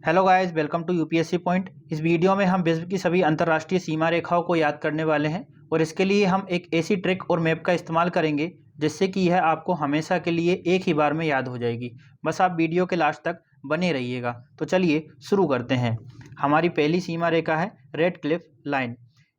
Hello guys, welcome to UPSC point. इस video में हम विश्व की सभी अंतर्राष्ट्रीय सीमा रेखाओं को याद करने वाले हैं और इसके लिए हम एक ऐसी ट्रिक और मैप का इस्तेमाल करेंगे जिससे कि यह आपको हमेशा के लिए एक ही बार में याद हो जाएगी। बस आप वीडियो के लास्ट तक बने रहिएगा। तो चलिए शुरू करते हैं। हमारी पहली सीमा रेखा है रेड क्लिफ लाइन।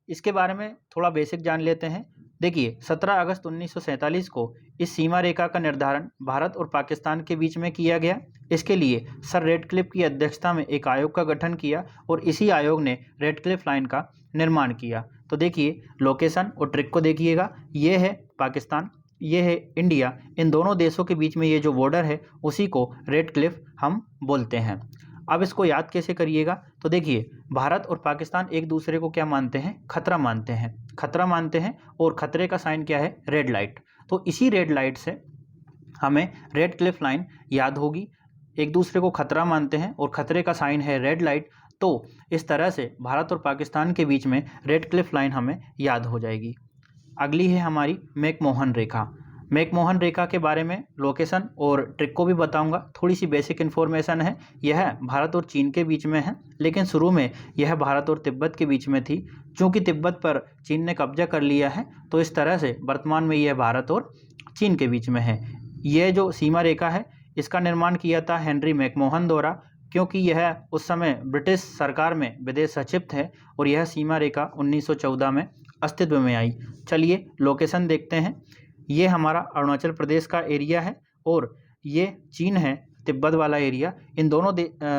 इसके बारे में थोड़ा बेसिक जान लेते हैं। देखिए, 17 अगस्त 1947 को इस सीमा रेखा का निर्धारण भारत और पाकिस्तान के बीच में किया गया। इसके लिए सर रेडक्लिफ की अध्यक्षता में एक आयोग का गठन किया और इसी आयोग ने रेडक्लिफ लाइन का निर्माण किया। तो देखिए, लोकेशन और ट्रिक को देखिएगा। ये है पाकिस्तान, ये है इंडिया। इन दोनों देशों के बीच में ये जो बॉर्डर है उसी को रेडक्लिफ हम बोलते हैं। अब इसको याद कैसे करिएगा? तो देखिए, भारत और पाकिस्तान एक दूसरे को क्या मानते हैं? खतरा मानते हैं। खतरा मानते हैं और खतरे का साइन क्या है? Red light. तो इसी रेड लाइट से हमें रेड क्लिफ लाइन याद होगी। एक दूसरे को खतरा मानते हैं और खतरे का साइन है रेड लाइट। तो इस तरह से भारत और पाकिस्तान के बीच में रेड क्लिफ लाइन हमें याद हो जाएगी। अगली है हमारी मैकमोहन रेखा। मैकमोहन रेखा के बारे में लोकेशन और ट्रिक को भी बताऊंगा। थोड़ी सी बेसिक इन्फॉर्मेशन है। यह भारत और चीन के बीच में है, लेकिन शुरू में यह भारत और तिब्बत के बीच में थी। चूँकि तिब्बत पर चीन ने कब्जा कर लिया है, तो इस तरह से वर्तमान में यह भारत और चीन के बीच में है। यह जो सीमा रेखा है, इसका निर्माण किया था हेनरी मैकमोहन द्वारा, क्योंकि यह उस समय ब्रिटिश सरकार में विदेश सचिव थे और यह सीमा रेखा 1914 में अस्तित्व में आई। चलिए लोकेशन देखते हैं। ये हमारा अरुणाचल प्रदेश का एरिया है और ये चीन है, तिब्बत वाला एरिया। इन दोनों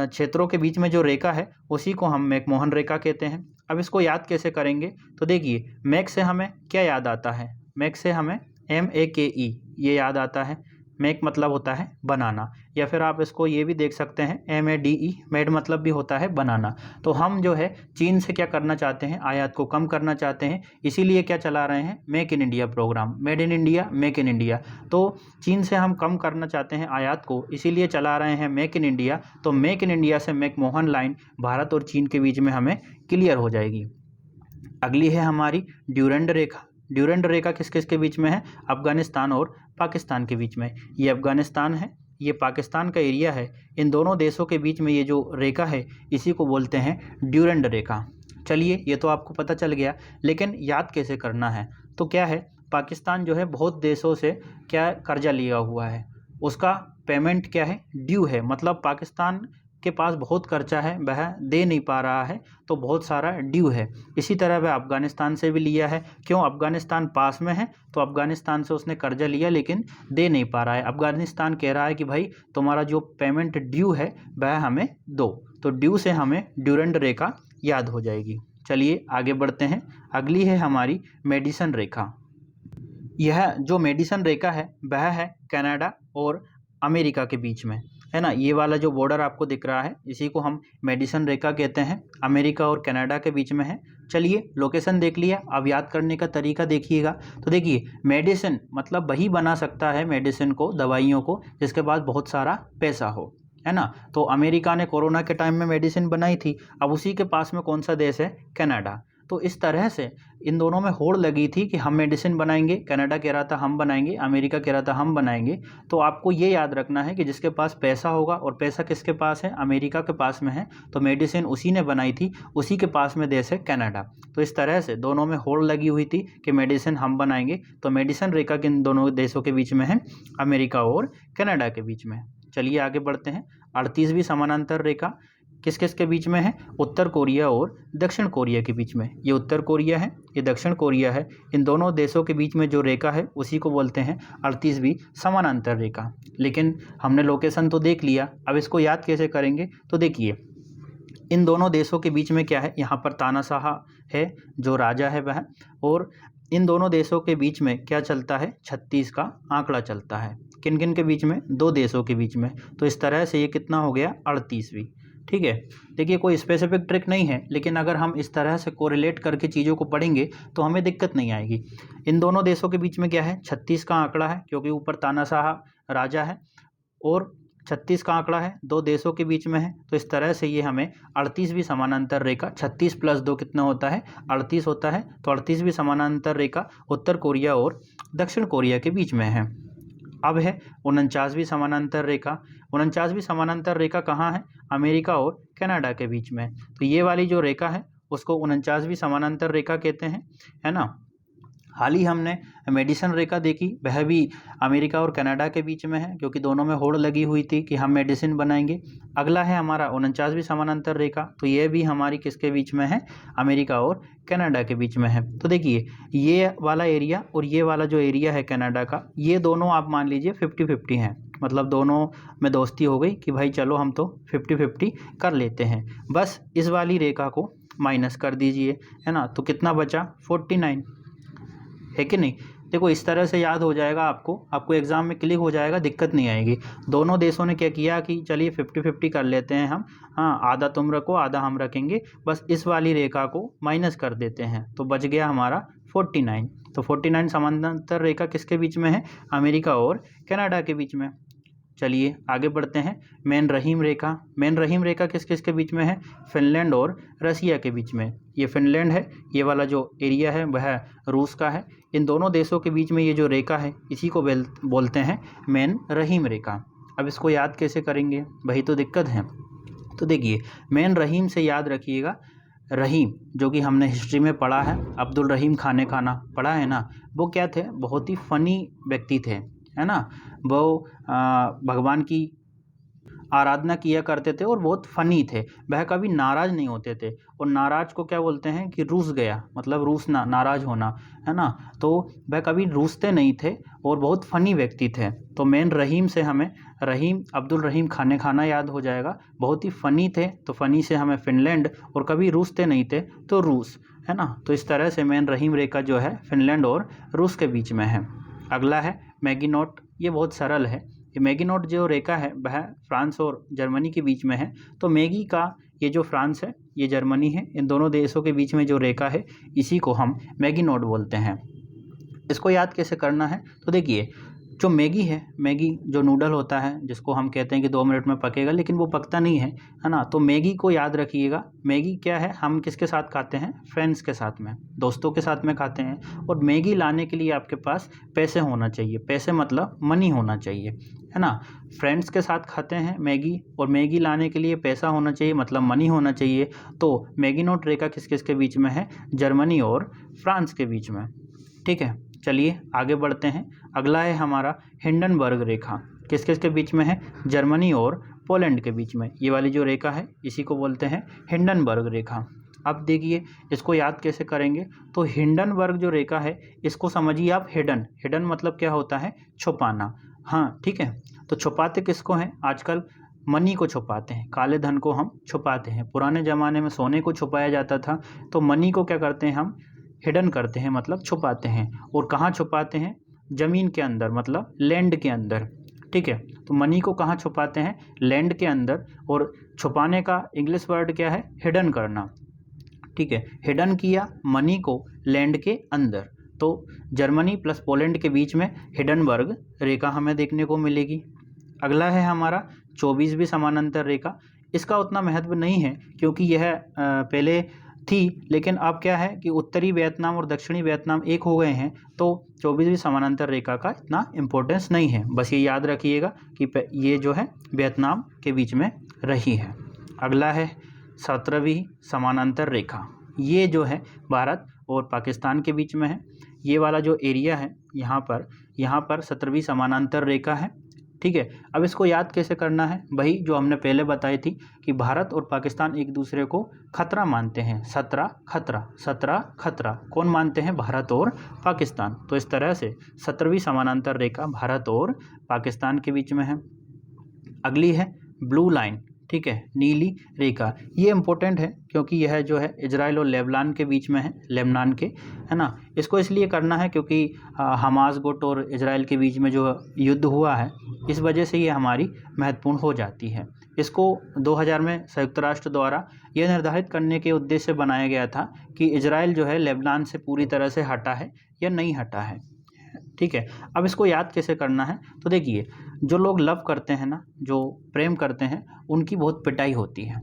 क्षेत्रों के बीच में जो रेखा है उसी को हम मैकमोहन रेखा कहते हैं। अब इसको याद कैसे करेंगे? तो देखिए, मैक से हमें क्या याद आता है? मैक से हमें MEKE ये याद आता है। मेक मतलब होता है बनाना, या फिर आप इसको ये भी देख सकते हैं MADE, मेड मतलब भी होता है बनाना। तो हम जो है चीन से क्या करना चाहते हैं? आयात को कम करना चाहते हैं। इसीलिए क्या चला रहे हैं? Make in India programme. Made in India, make in India. तो चीन से हम कम करना चाहते हैं आयात को, इसीलिए चला रहे हैं मेक इन इंडिया। तो मेक इन इंडिया से मैकमोहन लाइन भारत और चीन के बीच में हमें क्लियर हो जाएगी। अगली है हमारी ड्यूरेंड रेखा। ड्यूरेंड रेखा किस किस के बीच में है? अफगानिस्तान और पाकिस्तान के बीच में। ये अफगानिस्तान है, ये पाकिस्तान का एरिया है। इन दोनों देशों के बीच में ये जो रेखा है इसी को बोलते हैं ड्यूरेंड रेखा। चलिए, ये तो आपको पता चल गया, लेकिन याद कैसे करना है? तो क्या है, पाकिस्तान जो है बहुत देशों से क्या कर्जा लिया हुआ है, उसका पेमेंट क्या है? ड्यू है। मतलब पाकिस्तान के पास बहुत कर्जा है, वह दे नहीं पा रहा है, तो बहुत सारा ड्यू है। इसी तरह वह अफगानिस्तान से भी लिया है। क्यों? अफगानिस्तान पास में है, तो अफगानिस्तान से उसने कर्जा लिया लेकिन दे नहीं पा रहा है। अफगानिस्तान कह रहा है कि भाई तुम्हारा जो पेमेंट ड्यू है वह हमें दो। तो ड्यू से हमें ड्यूरेंड रेखा याद हो जाएगी। चलिए आगे बढ़ते हैं। अगली है हमारी मेडिसन रेखा। यह जो मेडिसन रेखा है वह है कनाडा और अमेरिका के बीच में, है ना। ये वाला जो बॉर्डर आपको दिख रहा है इसी को हम मेडिसन रेखा कहते हैं। अमेरिका और कनाडा के बीच में है। चलिए लोकेशन देख लिया, अब याद करने का तरीका देखिएगा। तो देखिए, मेडिसिन मतलब वही बना सकता है मेडिसिन को, दवाइयों को, जिसके पास बहुत सारा पैसा हो, है ना। तो अमेरिका ने कोरोना के टाइम में मेडिसिन बनाई थी। अब उसी के पास में कौन सा देश है? कनाडा। तो इस तरह से इन दोनों में होड़ लगी थी कि हम मेडिसिन बनाएंगे। कनाडा कह रहा था हम बनाएंगे, अमेरिका कह रहा था हम बनाएंगे। तो आपको ये याद रखना है कि जिसके पास पैसा होगा, और पैसा किसके पास है? अमेरिका के पास में है, तो मेडिसिन उसी ने बनाई थी, उसी के पास में देश है कनाडा। तो इस तरह से दोनों में होड़ लगी हुई थी कि मेडिसिन हम बनाएंगे। तो मेडिसिन रेखा किन दोनों देशों के बीच में है? अमेरिका और कनाडा के बीच में। चलिए आगे बढ़ते हैं। 38वीं समानांतर रेखा किस किस के बीच में है? उत्तर कोरिया और दक्षिण कोरिया के बीच में। ये उत्तर कोरिया है, ये दक्षिण कोरिया है। इन दोनों देशों के बीच में जो रेखा है उसी को बोलते हैं 38वीं समानांतर रेखा। लेकिन हमने लोकेशन तो देख लिया, अब इसको याद कैसे करेंगे? तो देखिए, इन दोनों देशों के बीच में क्या है? यहाँ पर तानाशाह है, जो राजा है वह, और इन दोनों देशों के बीच में क्या चलता है? 36 का आंकड़ा चलता है। किन किन के बीच में? दो देशों के बीच में। तो इस तरह से ये कितना हो गया? 38वीं। ठीक है। देखिए, कोई स्पेसिफिक ट्रिक नहीं है, लेकिन अगर हम इस तरह से कोरिलेट करके चीज़ों को पढ़ेंगे तो हमें दिक्कत नहीं आएगी। इन दोनों देशों के बीच में क्या है? 36 का आंकड़ा है, क्योंकि ऊपर तानाशाह राजा है और 36 का आंकड़ा है, दो देशों के बीच में है। तो इस तरह से ये हमें 38वीं समानांतर रेखा, 36 + 2 कितना होता है? 38 होता है। तो 38वीं समानांतर रेखा उत्तर कोरिया और दक्षिण कोरिया के बीच में है। अब है 49वीं समानांतर रेखा। 49वीं समानांतर रेखा कहाँ है? अमेरिका और कनाडा के बीच में। तो ये वाली जो रेखा है उसको 49वीं समानांतर रेखा कहते हैं, है ना। हाल ही हमने मेडिसन रेखा देखी, वह भी अमेरिका और कनाडा के बीच में है, क्योंकि दोनों में होड़ लगी हुई थी कि हम मेडिसिन बनाएंगे। अगला है हमारा 49वीं समानांतर रेखा, तो ये भी हमारी किसके बीच में है? अमेरिका और कनाडा के बीच में है। तो देखिए ये वाला एरिया और ये वाला जो एरिया है कनाडा का, ये दोनों आप मान लीजिए 50-50 हैं, मतलब दोनों में दोस्ती हो गई कि भाई चलो हम तो 50-50 कर लेते हैं। बस इस वाली रेखा को माइनस कर दीजिए, है ना। तो कितना बचा? 49, है कि नहीं। देखो इस तरह से याद हो जाएगा आपको एग्ज़ाम में क्लिक हो जाएगा, दिक्कत नहीं आएगी। दोनों देशों ने क्या किया कि चलिए 50-50 कर लेते हैं हम, हाँ आधा तुम रखो आधा हम रखेंगे, बस इस वाली रेखा को माइनस कर देते हैं, तो बच गया हमारा 49। तो 49 समानांतर रेखा किसके बीच में है? अमेरिका और कनाडा के बीच में। चलिए आगे बढ़ते हैं। मेन रहीम रेखा, मेन रहीम रेखा किस किस के बीच में है? फिनलैंड और रसिया के बीच में। ये फिनलैंड है, ये वाला जो एरिया है वह रूस का है। इन दोनों देशों के बीच में ये जो रेखा है इसी को बोलते हैं मेन रहीम रेखा। अब इसको याद कैसे करेंगे, वही तो दिक्कत है। तो देखिए मेन रहीम से याद रखिएगा, रहीम जो कि हमने हिस्ट्री में पढ़ा है, अब्दुल रहीम खाने खाना पढ़ा है ना, वो क्या थे? बहुत ही फनी व्यक्ति थे, है ना। वो भगवान की आराधना किया करते थे और बहुत फ़नी थे। वह कभी नाराज़ नहीं होते थे, और नाराज़ को क्या बोलते हैं कि रूस गया, मतलब रूसना, नाराज़ होना, है ना। तो वह कभी रूसते नहीं थे और बहुत फ़नी व्यक्ति थे। तो मेन रहीम से हमें रहीम, अब्दुल रहीम खाने खाना याद हो जाएगा। बहुत ही फ़नी थे, तो फ़नी से हमें फ़िनलैंड, और कभी रूसते नहीं थे तो रूस, है ना। तो इस तरह से मेन रहीम रेखा जो है फ़िनलैंड और रूस के बीच में है। अगला है मैगिनोट, ये बहुत सरल है। ये मैगिनोट जो रेखा है वह फ्रांस और जर्मनी के बीच में है। तो मैगी का ये जो फ्रांस है, ये जर्मनी है, इन दोनों देशों के बीच में जो रेखा है इसी को हम मैगिनोट बोलते हैं। इसको याद कैसे करना है? तो देखिए जो मैगी है, मैगी जो नूडल होता है जिसको हम कहते हैं कि 2 मिनट में पकेगा, लेकिन वो पकता नहीं है, है ना। तो मैगी को याद रखिएगा। मैगी क्या है? हम किसके साथ खाते हैं? फ्रेंड्स के साथ में, दोस्तों के साथ में खाते हैं। और मैगी लाने के लिए आपके पास पैसे होना चाहिए, पैसे मतलब मनी होना चाहिए, है ना। फ्रेंड्स के साथ खाते हैं मैगी, और मैगी लाने के लिए पैसा होना चाहिए, मतलब मनी होना चाहिए। तो मैगिनोट रेखा किस किस के बीच में है? जर्मनी और फ्रांस के बीच में। ठीक है, चलिए आगे बढ़ते हैं। अगला है हमारा हिंडनबर्ग रेखा, किस किस के बीच में है? जर्मनी और पोलैंड के बीच में। ये वाली जो रेखा है इसी को बोलते हैं हिंडनबर्ग रेखा। अब देखिए इसको याद कैसे करेंगे? तो हिंडनबर्ग जो रेखा है इसको समझिए आप हिडन, हिडन मतलब क्या होता है? छुपाना। हाँ ठीक है, तो छुपाते किसको हैं? आजकल मनी को छुपाते हैं, काले धन को हम छुपाते हैं। पुराने ज़माने में सोने को छुपाया जाता था, तो मनी को क्या करते हैं हम? हिडन करते हैं, मतलब छुपाते हैं। और कहाँ छुपाते हैं? ज़मीन के अंदर, मतलब लैंड के अंदर। ठीक है, तो मनी को कहाँ छुपाते हैं? लैंड के अंदर। और छुपाने का इंग्लिश वर्ड क्या है? हिडन करना। ठीक है, हिडन किया मनी को लैंड के अंदर। तो जर्मनी प्लस पोलैंड के बीच में हिडनबर्ग रेखा हमें देखने को मिलेगी। अगला है हमारा 24वीं समानांतर रेखा। इसका उतना महत्व नहीं है क्योंकि यह पहले थी, लेकिन अब क्या है कि उत्तरी वियतनाम और दक्षिणी वियतनाम एक हो गए हैं, तो 24वीं समानांतर रेखा का इतना इम्पोर्टेंस नहीं है। बस ये याद रखिएगा कि ये जो है वियतनाम के बीच में रही है। अगला है 17वीं समानांतर रेखा। ये जो है भारत और पाकिस्तान के बीच में है। ये वाला जो एरिया है यहाँ पर 17वीं समानांतर रेखा है। ठीक है, अब इसको याद कैसे करना है? वही जो हमने पहले बताई थी कि भारत और पाकिस्तान एक दूसरे को खतरा मानते हैं। 17 खतरा कौन मानते हैं? भारत और पाकिस्तान। तो इस तरह से 17वीं समानांतर रेखा भारत और पाकिस्तान के बीच में है। अगली है ब्लू लाइन, ठीक है, नीली रेखा। ये इम्पोर्टेंट है क्योंकि यह जो है इजराइल और लेबनान के बीच में है, लेबनान के, है ना। इसको इसलिए करना है क्योंकि हमास गुट और इजराइल के बीच में जो युद्ध हुआ है, इस वजह से ये हमारी महत्वपूर्ण हो जाती है। इसको 2000 में संयुक्त राष्ट्र द्वारा यह निर्धारित करने के उद्देश्य से बनाया गया था कि इजराइल जो है लेबनान से पूरी तरह से हटा है या नहीं हटा है। ठीक है, अब इसको याद कैसे करना है? तो देखिए जो लोग लव करते हैं ना, जो प्रेम करते हैं, उनकी बहुत पिटाई होती है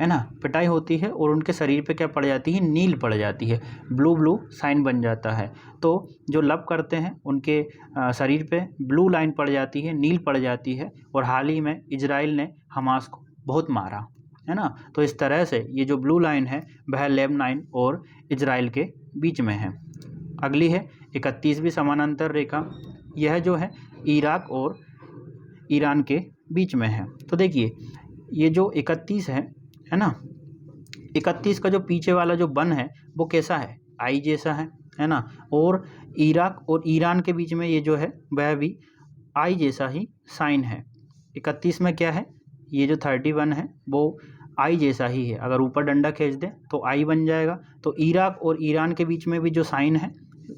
है ना, पिटाई होती है और उनके शरीर पे क्या पड़ जाती है, नील पड़ जाती है, ब्लू ब्लू साइन बन जाता है। तो जो लब करते हैं उनके शरीर पे ब्लू लाइन पड़ जाती है, नील पड़ जाती है। और हाल ही में इजराइल ने हमास को बहुत मारा, है ना। तो इस तरह से ये जो ब्लू लाइन है वह लेबनान और इजराइल के बीच में है। अगली है 31वीं समानांतर रेखा, यह जो है इराक और ईरान के बीच में है। तो देखिए ये जो 31 है ना, 31 का जो पीछे वाला जो बन है वो कैसा है, आई जैसा है ना। और इराक और ईरान के बीच में ये जो है वह भी आई जैसा ही साइन है। 31 में क्या है, ये जो 31 है वो आई जैसा ही है, अगर ऊपर डंडा खींच दें तो आई बन जाएगा। तो इराक और ईरान के बीच में भी जो साइन है,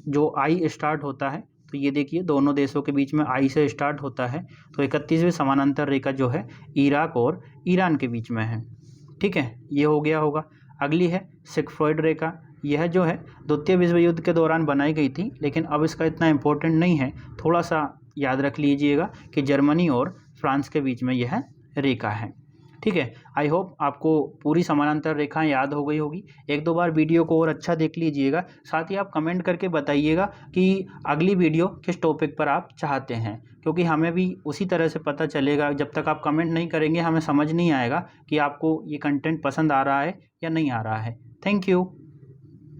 जो आई स्टार्ट होता है, तो ये देखिए दोनों देशों के बीच में आई से स्टार्ट होता है। तो 31वीं समानांतर रेखा जो है इराक और ईरान के बीच में है। ठीक है, ये हो गया होगा। अगली है सिगफ्रॉयड रेखा, यह जो है द्वितीय विश्व युद्ध के दौरान बनाई गई थी, लेकिन अब इसका इतना इम्पोर्टेंट नहीं है, थोड़ा सा याद रख लीजिएगा कि जर्मनी और फ्रांस के बीच में यह रेखा है। ठीक है, आई होप आपको पूरी समानांतर रेखाएं याद हो गई होगी। एक दो बार वीडियो को और अच्छा देख लीजिएगा, साथ ही आप कमेंट करके बताइएगा कि अगली वीडियो किस टॉपिक पर आप चाहते हैं, क्योंकि हमें भी उसी तरह से पता चलेगा। जब तक आप कमेंट नहीं करेंगे हमें समझ नहीं आएगा कि आपको ये कंटेंट पसंद आ रहा है या नहीं आ रहा है। Thank you.